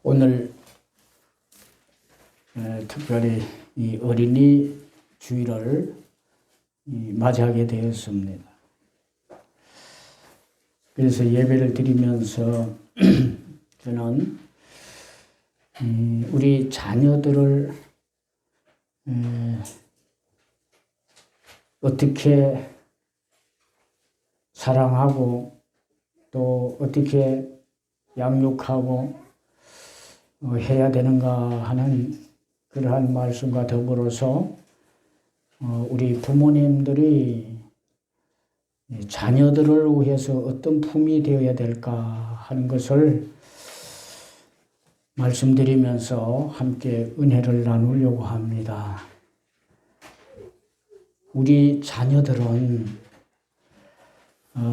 오늘 특별히 이 어린이 주일을 맞이하게 되었습니다. 그래서 예배를 드리면서 저는 우리 자녀들을 어떻게 사랑하고 또 어떻게 양육하고 해야 되는가 하는 그러한 말씀과 더불어서 우리 부모님들이 자녀들을 위해서 어떤 품이 되어야 될까 하는 것을 말씀드리면서 함께 은혜를 나누려고 합니다. 우리 자녀들은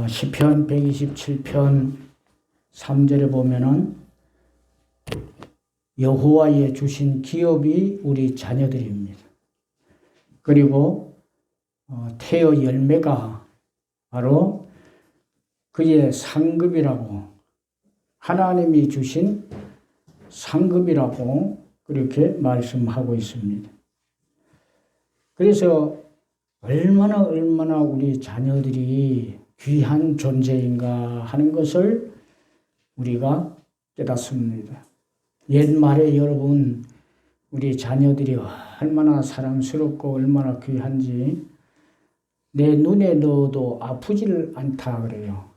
시편 127편 3절에 보면은 여호와의 주신 기업이 우리 자녀들입니다. 그리고 태의 열매가 바로 그의 상급이라고, 하나님이 주신 상급이라고 그렇게 말씀하고 있습니다. 그래서 얼마나 우리 자녀들이 귀한 존재인가 하는 것을 우리가 깨닫습니다. 옛말에 여러분, 우리 자녀들이 얼마나 사랑스럽고 얼마나 귀한지 내 눈에 넣어도 아프지를 않다 그래요.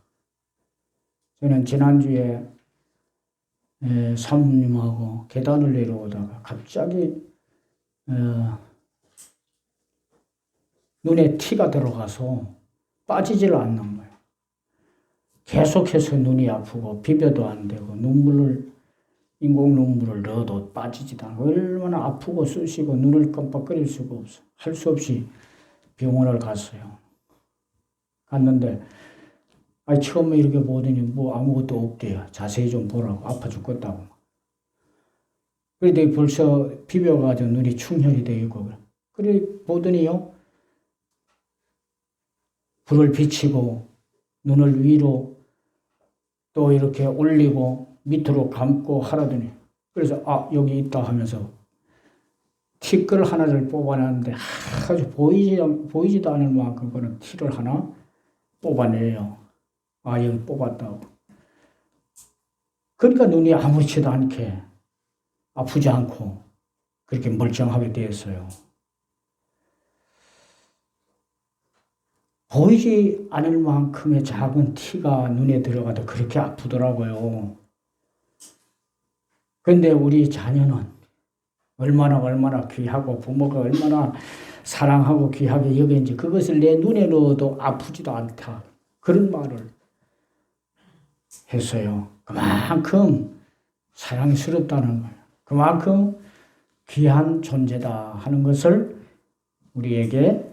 저는 지난주에 사모님하고 계단을 내려오다가 갑자기 눈에 티가 들어가서 빠지질 않는 거예요. 계속해서 눈이 아프고 비벼도 안 되고 인공 눈물을 넣어도 빠지지도 않고 얼마나 아프고 쑤시고 눈을 깜빡거릴 수가 없어. 할 수 없이 병원을 갔어요. 갔는데 처음에 이렇게 보더니 뭐 아무것도 없대요. 자세히 좀 보라고. 아파 죽겠다고. 그런데 벌써 비벼가지고 눈이 충혈이 되어 있고 그래 보더니요. 불을 비치고 눈을 위로 또 이렇게 올리고 밑으로 감고 하라더니, 그래서 여기 있다 하면서 티끌 하나를 뽑아놨는데 아주 보이지도 않을 만큼 그런 티를 하나 뽑아내요. 여기 뽑았다고. 그러니까 눈이 아무렇지도 않게 아프지 않고 그렇게 멀쩡하게 되었어요. 보이지 않을 만큼의 작은 티가 눈에 들어가도 그렇게 아프더라고요. 그런데 우리 자녀는 얼마나 귀하고 부모가 얼마나 사랑하고 귀하게 여기는지 그것을 내 눈에 넣어도 아프지도 않다. 그런 말을 했어요. 그만큼 사랑스럽다는 거예요. 그만큼 귀한 존재다 하는 것을 우리에게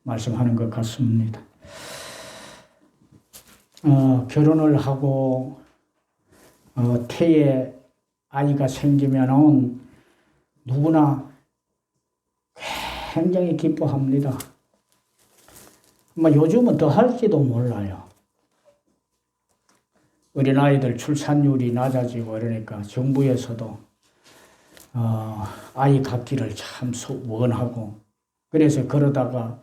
말씀하는 것 같습니다. 결혼을 하고 태에 아이가 생기면은 누구나 굉장히 기뻐합니다. 요즘은 더 할지도 몰라요. 어린아이들 출산율이 낮아지고 그러니까 정부에서도 아이 갖기를 참 원하고, 그래서 그러다가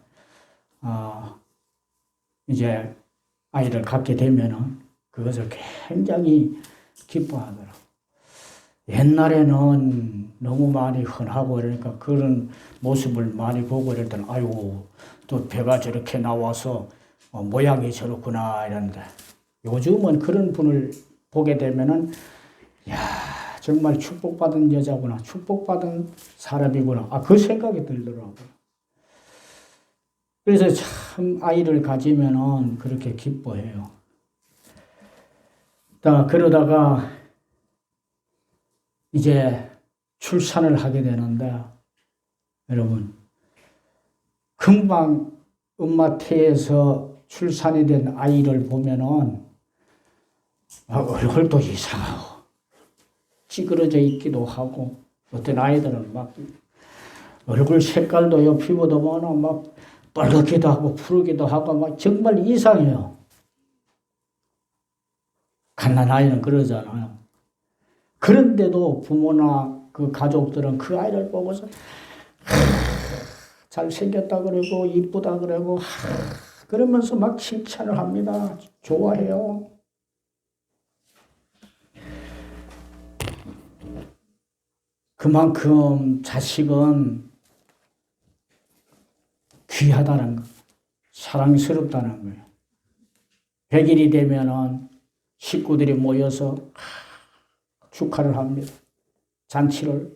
이제 아이를 갖게 되면은 그것을 굉장히 기뻐하더라고요. 옛날에는 너무 많이 흔하고 그러니까 그런 모습을 많이 보고 그랬더니 또 배가 저렇게 나와서 모양이 저렇구나 이런데, 요즘은 그런 분을 보게 되면은 정말 축복받은 여자구나, 축복받은 사람이구나, 그 생각이 들더라고요. 그래서 참 아이를 가지면은 그렇게 기뻐해요. 그러다가 이제 출산을 하게 되는데, 여러분, 금방 엄마 태에서 출산이 된 아이를 보면은 얼굴도 이상하고 찌그러져 있기도 하고, 어떤 아이들은 막 얼굴 색깔도요, 피부도 막 빨갛기도 하고 푸르기도 하고 막 정말 이상해요. 갓난 아이는 그러잖아요. 그런데도 부모나 그 가족들은 그 아이를 보고서 잘생겼다 그러고 이쁘다 그러고 그러면서 막 칭찬을 합니다. 좋아해요. 그만큼 자식은 귀하다는 거, 사랑스럽다는 거예요. 100일이 되면은 식구들이 모여서 축하를 합니다. 잔치를.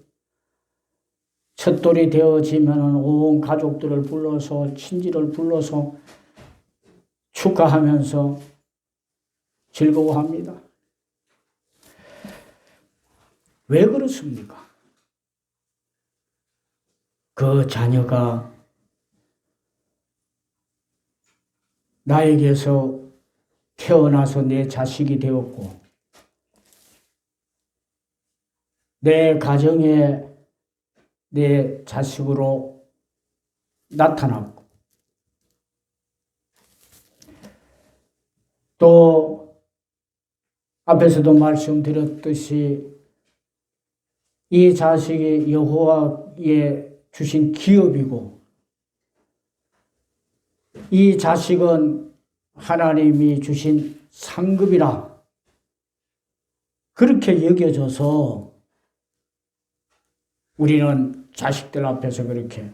첫돌이 되어지면은 온 가족들을 불러서, 친지를 불러서 축하하면서 즐거워합니다. 왜 그렇습니까? 그 자녀가 나에게서 태어나서 내 자식이 되었고, 내 가정에 내 자식으로 나타났고, 또 앞에서도 말씀드렸듯이 이 자식이 여호와의 주신 기업이고, 이 자식은 하나님이 주신 상급이라 그렇게 여겨져서 우리는 자식들 앞에서 그렇게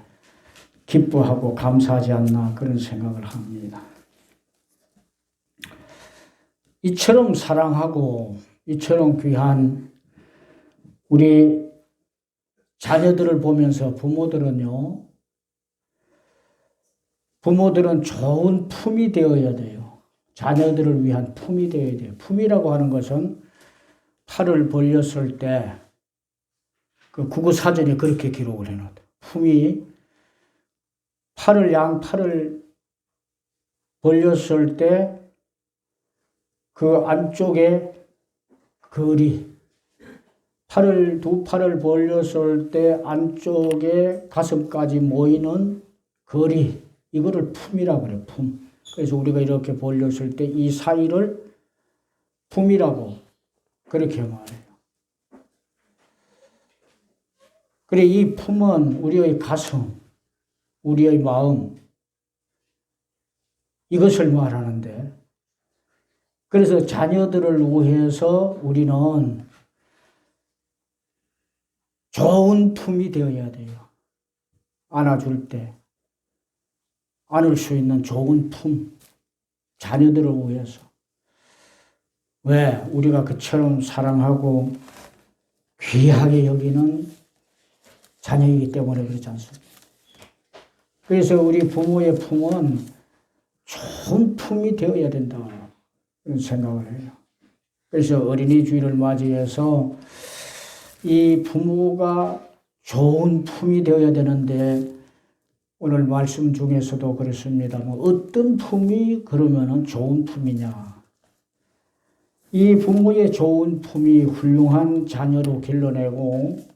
기뻐하고 감사하지 않나 그런 생각을 합니다. 이처럼 사랑하고 이처럼 귀한 우리 자녀들을 보면서 부모들은 좋은 품이 되어야 돼요. 자녀들을 위한 품이 되어야 돼요. 품이라고 하는 것은 팔을 벌렸을 때 그 국어사전에 그렇게 기록을 해놨다. 품이 양팔을 벌렸을 때 그 안쪽에 거리, 두 팔을 벌렸을 때 안쪽에 가슴까지 모이는 거리, 이거를 품이라고 그래요. 품. 그래서 우리가 이렇게 벌렸을 때 이 사이를 품이라고 그렇게 말해요. 그래, 이 품은 우리의 가슴, 우리의 마음, 이것을 말하는데, 그래서 자녀들을 위해서 우리는 좋은 품이 되어야 돼요. 안아줄 때 안을 수 있는 좋은 품, 자녀들을 위해서. 왜? 우리가 그처럼 사랑하고 귀하게 여기는 자녀이기 때문에 그렇지 않습니까? 그래서 우리 부모의 품은 좋은 품이 되어야 된다. 그런 생각을 해요. 그래서 어린이 주일을 맞이해서 이 부모가 좋은 품이 되어야 되는데, 오늘 말씀 중에서도 그렇습니다. 어떤 품이 그러면은 좋은 품이냐. 이 부모의 좋은 품이 훌륭한 자녀로 길러내고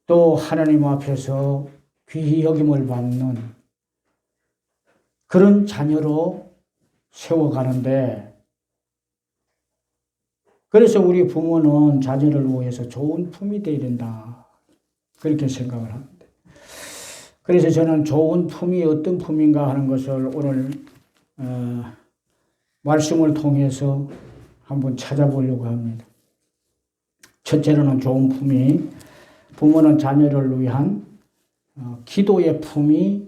또 하나님 앞에서 귀히 여김을 받는 그런 자녀로 세워가는데, 그래서 우리 부모는 자녀를 위해서 좋은 품이 되어야 된다. 그렇게 생각을 합니다. 그래서 저는 좋은 품이 어떤 품인가 하는 것을 오늘 말씀을 통해서 한번 찾아보려고 합니다. 첫째로는 좋은 품이, 부모는 자녀를 위한 기도의 품이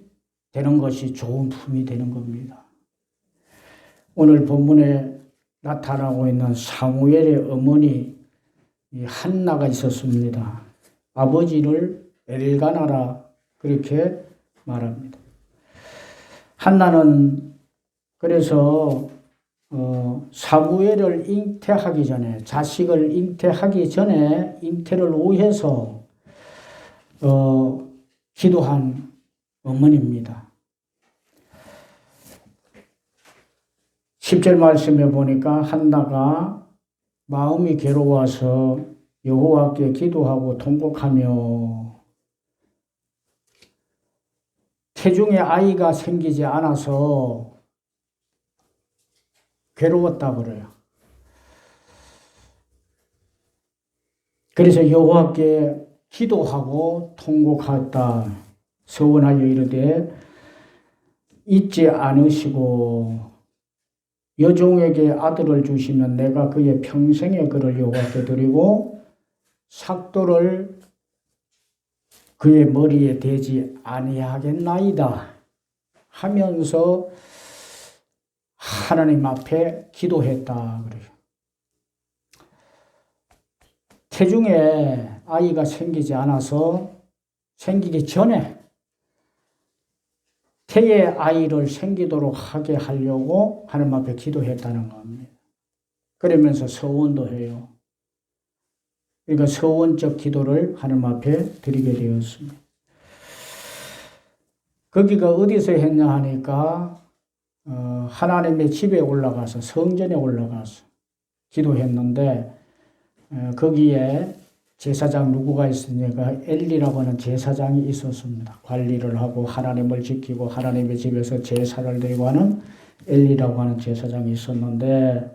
되는 것이 좋은 품이 되는 겁니다. 오늘 본문에 나타나고 있는 사무엘의 어머니 한나가 있었습니다. 아버지를 엘가나라 그렇게 말합니다. 한나는 그래서 사무엘을 잉태하기 전에, 자식을 잉태하기 전에 잉태를 위해서 기도한 어머니입니다. 10절 말씀에 보니까 한나가 마음이 괴로워서 여호와께 기도하고 통곡하며 태중에 아이가 생기지 않아서 괴로웠다 그래요. 그래서 여호와께 기도하고 통곡하였다. 서원하여 이르되 잊지 않으시고 여종에게 아들을 주시면 내가 그의 평생의 그를 여호와께 드리고 삭도를 그의 머리에 대지 아니하겠나이다 하면서 하나님 앞에 기도했다 그래요. 태중에 아이가 생기지 않아서 생기기 전에 태의 아이를 생기도록 하게 하려고 하나님 앞에 기도했다는 겁니다. 그러면서 서원도 해요. 그러니까 서원적 기도를 하나님 앞에 드리게 되었습니다. 거기가 어디서 했냐 하니까 하나님의 집에 올라가서 성전에 올라가서 기도했는데 거기에 제사장 누구가 있으니까 엘리라고 하는 제사장이 있었습니다. 관리를 하고 하나님을 지키고 하나님의 집에서 제사를 드리고 하는 엘리라고 하는 제사장이 있었는데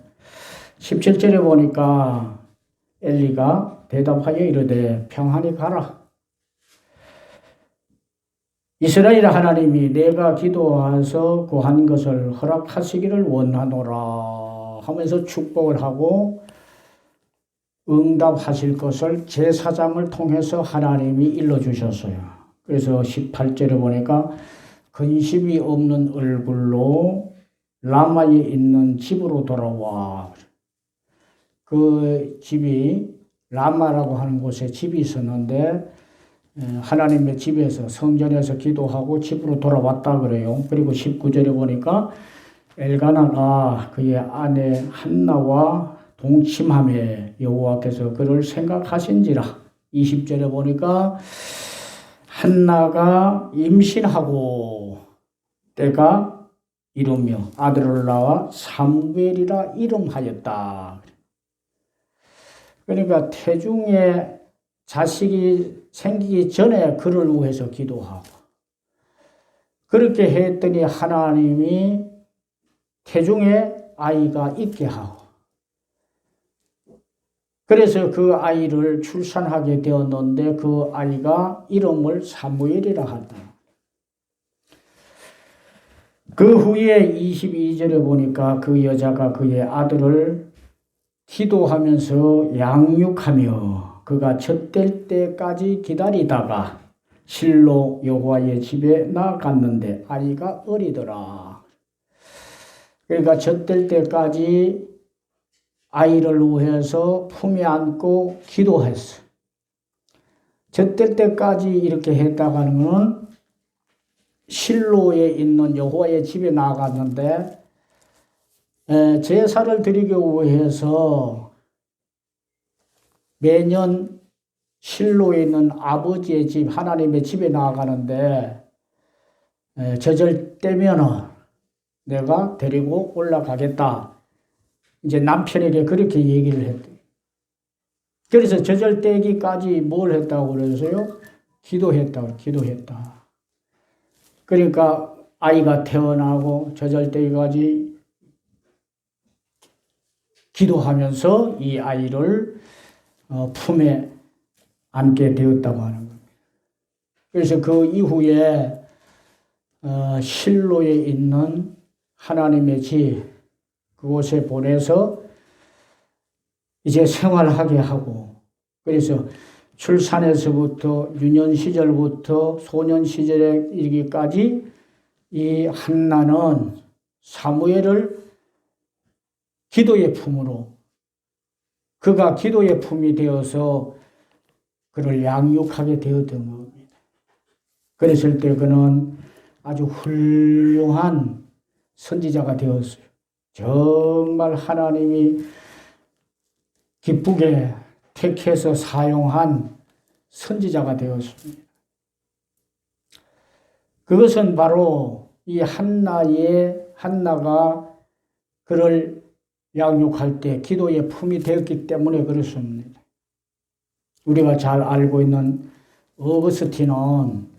17절에 보니까 엘리가 대답하여 이르되 평안히 가라. 이스라엘 하나님이 내가 기도해서 구한 것을 허락하시기를 원하노라 하면서 축복을 하고 응답하실 것을 제사장을 통해서 하나님이 일러주셨어요. 그래서 18절에 보니까 근심이 없는 얼굴로 라마에 있는 집으로 돌아와. 그 집이 라마라고 하는 곳에 집이 있었는데 하나님의 집에서 성전에서 기도하고 집으로 돌아왔다 그래요. 그리고 19절에 보니까 엘가나가 그의 아내 한나와 동침함에 여호와께서 그를 생각하신지라. 20절에 보니까 한나가 임신하고 때가 이르며 아들을 낳아 사무엘이라 이름하였다. 그러니까 태중에 자식이 생기기 전에 그를 위해서 기도하고 그렇게 했더니 하나님이 태중에 아이가 있게 하고 그래서 그 아이를 출산하게 되었는데 그 아이가 이름을 사무엘이라 한다. 그 후에 22절에 보니까 그 여자가 그의 아들을 기도하면서 양육하며 그가 젖될 때까지 기다리다가 실로 여호와의 집에 나갔는데 아이가 어리더라. 그러니까 젖될 때까지 아이를 위해서 품에 안고 기도했어. 젖될 때까지 이렇게 했다고 하는 것은 실로에 있는 여호와의 집에 나갔는데 제사를 드리기 위해서 매년 실로에 있는 아버지의 집, 하나님의 집에 나가는데 젖을 때면은 내가 데리고 올라가겠다. 이제 남편에게 그렇게 얘기를 했대. 그래서 젖을 떼기까지 뭘 했다고 그래서요? 기도했다. 그러니까 아이가 태어나고 젖을 떼기까지 기도하면서 이 아이를 품에 안게 되었다고 하는 겁니다. 그래서 그 이후에 실로에 있는 하나님의 집 그곳에 보내서 이제 생활하게 하고 그래서 출산에서부터 유년 시절부터 소년 시절에 이르기까지 이 한나는 사무엘을 기도의 품으로 그가 기도의 품이 되어서 그를 양육하게 되었던 겁니다. 그랬을 때 그는 아주 훌륭한 선지자가 되었어요. 정말 하나님이 기쁘게 택해서 사용한 선지자가 되었습니다. 그것은 바로 이 한나가 그를 양육할 때 기도의 품이 되었기 때문에 그렇습니다. 우리가 잘 알고 있는 어거스틴은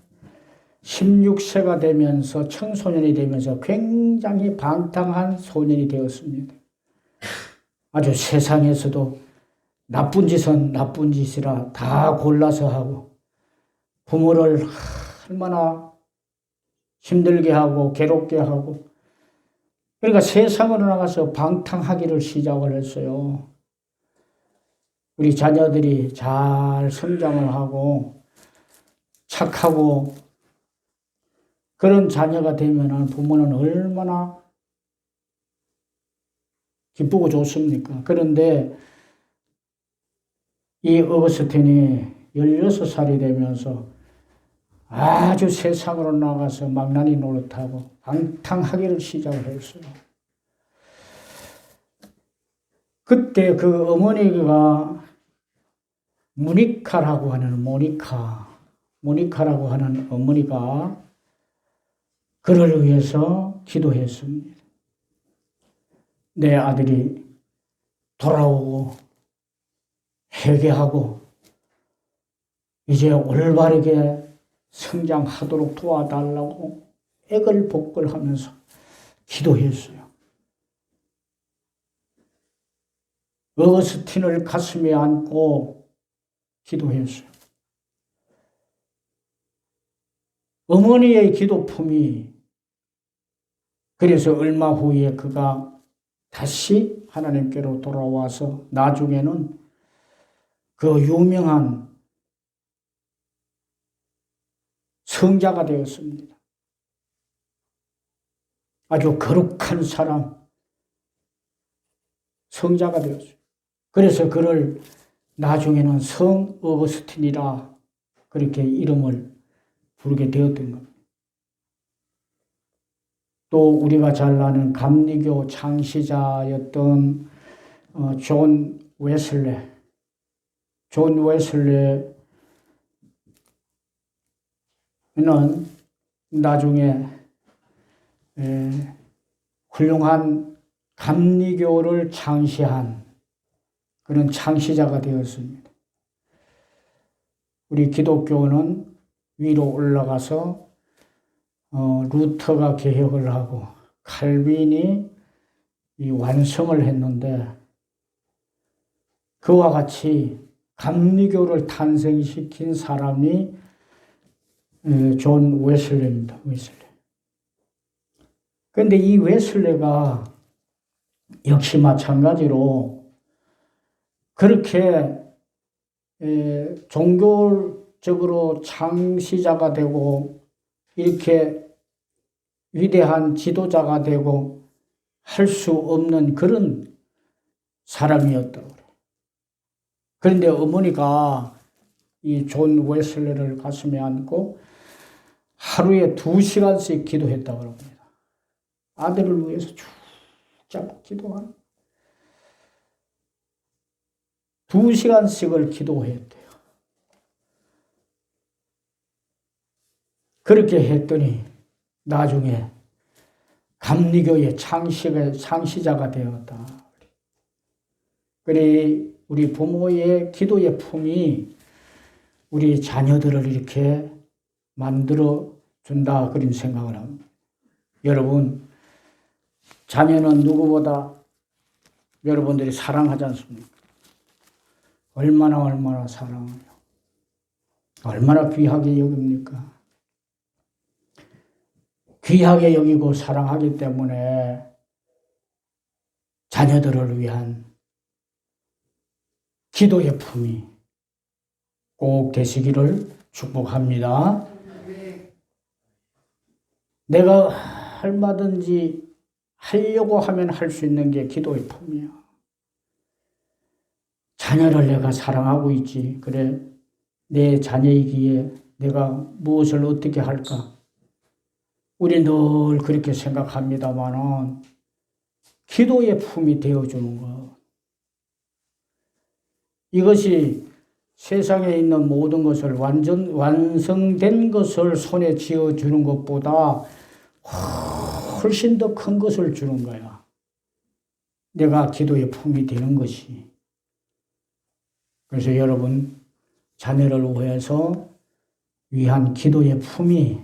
16세가 되면서 청소년이 되면서 굉장히 방탕한 소년이 되었습니다. 아주 세상에서도 나쁜 짓은 나쁜 짓이라 다 골라서 하고 부모를 얼마나 힘들게 하고 괴롭게 하고 그러니까 세상으로 나가서 방탕하기를 시작을 했어요. 우리 자녀들이 잘 성장을 하고 착하고 그런 자녀가 되면 부모는 얼마나 기쁘고 좋습니까? 그런데 이 어거스틴이 16살이 되면서 아주 세상으로 나가서 망나니 노릇하고 방탕하기를 시작을 했어요. 그때 그 어머니가 모니카라고 하는 모니카라고 하는 어머니가 그를 위해서 기도했습니다. 내 아들이 돌아오고 회개하고 이제 올바르게 성장하도록 도와달라고 애걸복걸하면서 기도했어요. 어거스틴을 가슴에 안고 기도했어요. 어머니의 기도품이 그래서 얼마 후에 그가 다시 하나님께로 돌아와서 나중에는 그 유명한 성자가 되었습니다. 아주 거룩한 사람, 성자가 되었어요. 그래서 그를 나중에는 성 어거스틴이라 그렇게 이름을 부르게 되었던 겁니다. 또 우리가 잘 아는 감리교 창시자였던 존 웨슬레는 나중에 훌륭한 감리교를 창시한 그런 창시자가 되었습니다. 우리 기독교는 위로 올라가서 루터가 개혁을 하고 칼빈이 이 완성을 했는데 그와 같이 감리교를 탄생시킨 사람이 존 웨슬레입니다. 웨슬레. 그런데 이 웨슬레가 역시 마찬가지로 그렇게 종교적으로 창시자가 되고 이렇게 위대한 지도자가 되고 할 수 없는 그런 사람이었다고 그래요. 그런데 어머니가 이 존 웨슬레를 가슴에 안고 하루에 2시간씩 기도했다고 합니다. 아들을 위해서 쭉 잡고 기도하는 2시간씩을 기도했대요. 그렇게 했더니 나중에 감리교의 창시자가 되었다. 그래 우리 부모의 기도의 품이 우리 자녀들을 이렇게 만들어 준다 그런 생각을 합니다. 여러분 자녀는 누구보다 여러분들이 사랑하지 않습니까? 얼마나 사랑해요. 얼마나 귀하게 여깁니까? 귀하게 여기고 사랑하기 때문에 자녀들을 위한 기도의 품이 꼭 되시기를 축복합니다. 내가 얼마든지 하려고 하면 할 수 있는 게 기도의 품이야. 자녀를 내가 사랑하고 있지. 그래, 내 자녀이기에 내가 무엇을 어떻게 할까? 우리 늘 그렇게 생각합니다만은 기도의 품이 되어주는 것. 이것이 세상에 있는 모든 것을 완성된 것을 손에 쥐어주는 것보다 훨씬 더 큰 것을 주는 거야. 내가 기도의 품이 되는 것이. 그래서 여러분, 자녀를 위한 기도의 품이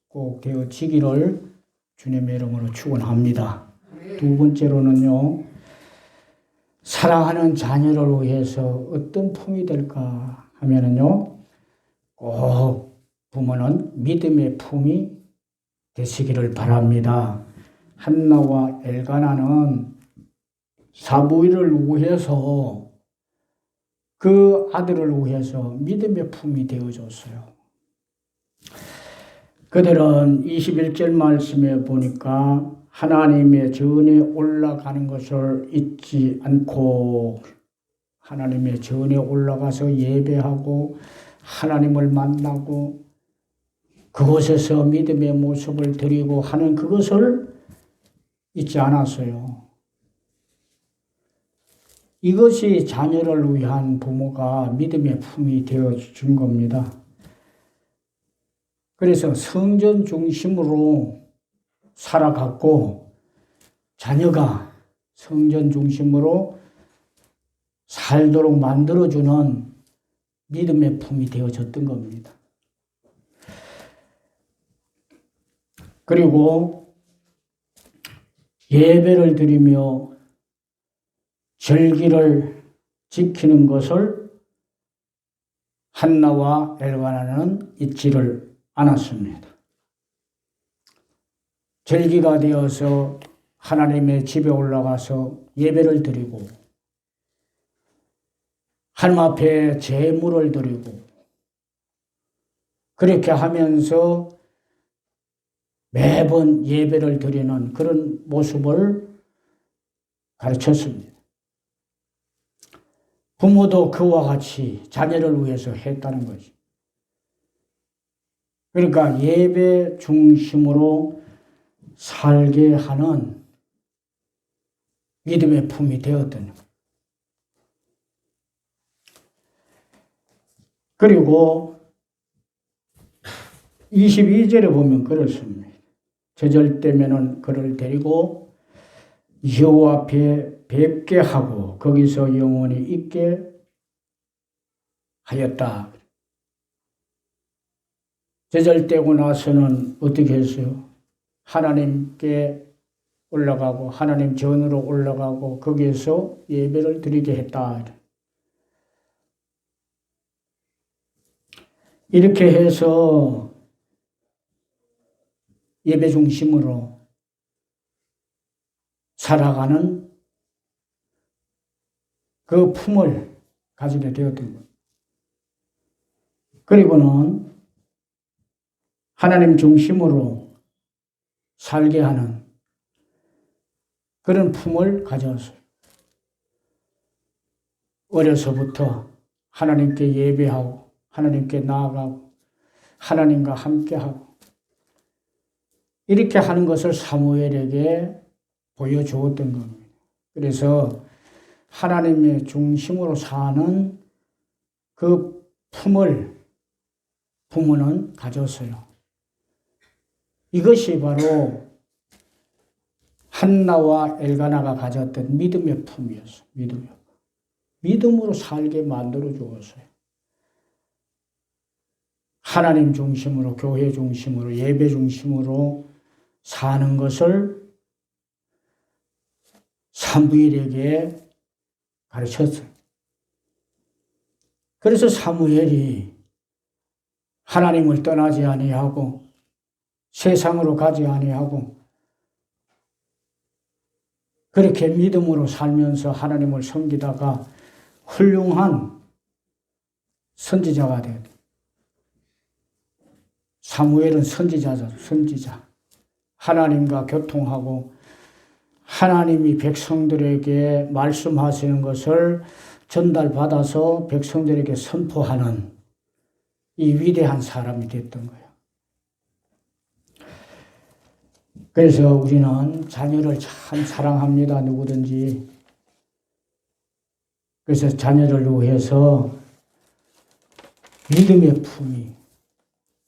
꼭 되어지기를 주님의 이름으로 축원합니다. 두 번째로는요, 사랑하는 자녀를 위해서 어떤 품이 될까 하면은요, 꼭 부모는 믿음의 품이 되시기를 바랍니다. 한나와 엘가나는 사무엘을 위해서 그 아들을 위해서 믿음의 품이 되어줬어요. 그들은 21절 말씀에 보니까 하나님의 전에 올라가는 것을 잊지 않고 하나님의 전에 올라가서 예배하고 하나님을 만나고 그곳에서 믿음의 모습을 드리고 하는 그것을 잊지 않았어요. 이것이 자녀를 위한 부모가 믿음의 품이 되어준 겁니다. 그래서 성전 중심으로 살아갔고 자녀가 성전 중심으로 살도록 만들어주는 믿음의 품이 되어졌던 겁니다. 그리고 예배를 드리며 절기를 지키는 것을 한나와 엘가나는 잊지를 않았습니다. 절기가 되어서 하나님의 집에 올라가서 예배를 드리고 하나님 앞에 제물을 드리고 그렇게 하면서 매번 예배를 드리는 그런 모습을 가르쳤습니다. 부모도 그와 같이 자녀를 위해서 했다는 거죠. 그러니까 예배 중심으로 살게 하는 믿음의 품이 되었던 거예요. 그리고 22절에 보면 그렇습니다. 저절 때면은 그를 데리고 여호와 앞에 뵙게 하고 거기서 영원히 있게 하였다. 저절 때고 나서는 어떻게 했어요? 하나님께 올라가고 하나님 전으로 올라가고 거기에서 예배를 드리게 했다. 이렇게 해서 예배 중심으로 살아가는 그 품을 가지게 되었던 것. 그리고는 하나님 중심으로 살게 하는 그런 품을 가졌어요. 어려서부터 하나님께 예배하고 하나님께 나아가고 하나님과 함께하고 이렇게 하는 것을 사무엘에게 보여주었던 겁니다. 그래서 하나님의 중심으로 사는 그 품을 부모는 가졌어요. 이것이 바로 한나와 엘가나가 가졌던 믿음의 품이었어요. 믿음으로 살게 만들어 주었어요. 하나님 중심으로, 교회 중심으로, 예배 중심으로 사는 것을 사무엘에게 가르쳤어요. 그래서 사무엘이 하나님을 떠나지 아니하고 세상으로 가지 아니하고 그렇게 믿음으로 살면서 하나님을 섬기다가 훌륭한 선지자가 되었다. 사무엘은 선지자. 하나님과 교통하고 하나님이 백성들에게 말씀하시는 것을 전달받아서 백성들에게 선포하는 이 위대한 사람이 됐던 거예요. 그래서 우리는 자녀를 참 사랑합니다. 누구든지. 그래서 자녀를 위해서 믿음의 품이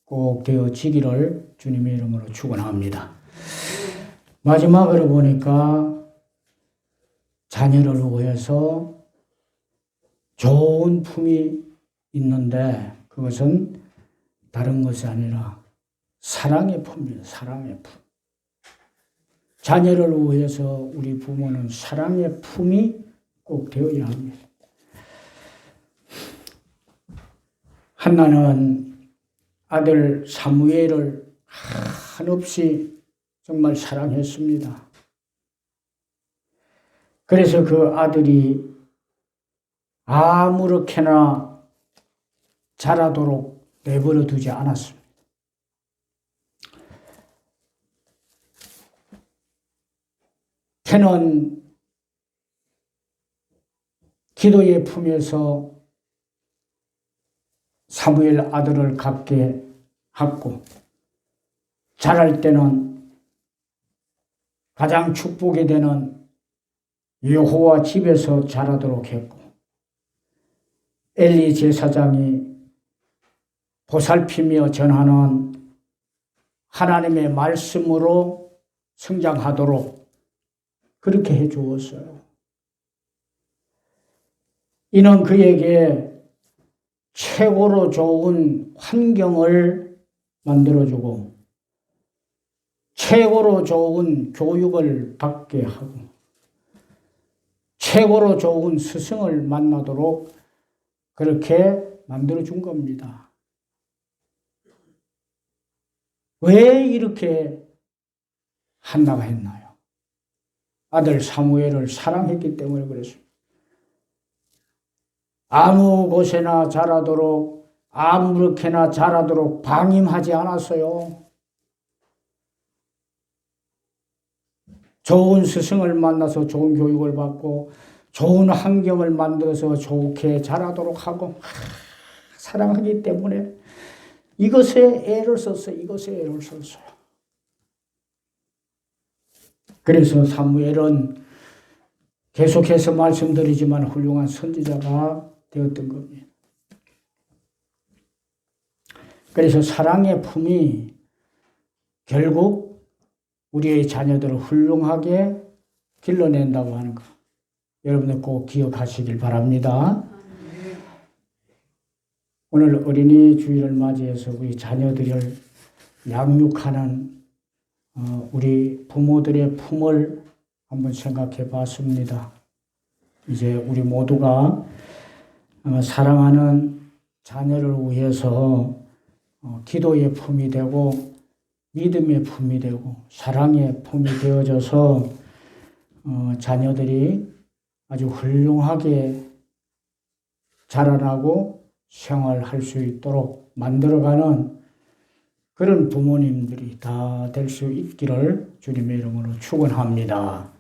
꼭 되어지기를 주님의 이름으로 축원합니다. 마지막으로 보니까 자녀를 위해서 좋은 품이 있는데 그것은 다른 것이 아니라 사랑의 품이에요. 사랑의 품. 자녀를 위해서 우리 부모는 사랑의 품이 꼭 되어야 합니다. 한나는 아들 사무엘을 한없이 정말 사랑했습니다. 그래서 그 아들이 아무렇게나 자라도록 내버려 두지 않았습니다. 걔는 기도의 품에서 사무엘 아들을 갖게 했고, 자랄 때는 가장 축복이 되는 여호와 집에서 자라도록 했고, 엘리 제사장이 보살피며 전하는 하나님의 말씀으로 성장하도록 그렇게 해 주었어요. 이는 그에게 최고로 좋은 환경을 만들어주고 최고로 좋은 교육을 받게 하고 최고로 좋은 스승을 만나도록 그렇게 만들어준 겁니다. 왜 이렇게 한나가 했나요? 아들 사무엘을 사랑했기 때문에 그랬습니다. 아무 곳에나 자라도록 아무렇게나 자라도록 방임하지 않았어요. 좋은 스승을 만나서 좋은 교육을 받고 좋은 환경을 만들어서 좋게 자라도록 하고 사랑하기 때문에 이것에 애를 썼어요. 이것에 애를 썼어요. 그래서 사무엘은 계속해서 말씀드리지만 훌륭한 선지자가 되었던 겁니다. 그래서 사랑의 품이 결국 우리의 자녀들을 훌륭하게 길러낸다고 하는 것. 여러분들 꼭 기억하시길 바랍니다. 오늘 어린이 주일을 맞이해서 우리 자녀들을 양육하는 우리 부모들의 품을 한번 생각해 봤습니다. 이제 우리 모두가 사랑하는 자녀를 위해서 기도의 품이 되고 믿음의 품이 되고 사랑의 품이 되어져서 자녀들이 아주 훌륭하게 자라나고 생활할 수 있도록 만들어가는 그런 부모님들이 다 될 수 있기를 주님의 이름으로 축원합니다.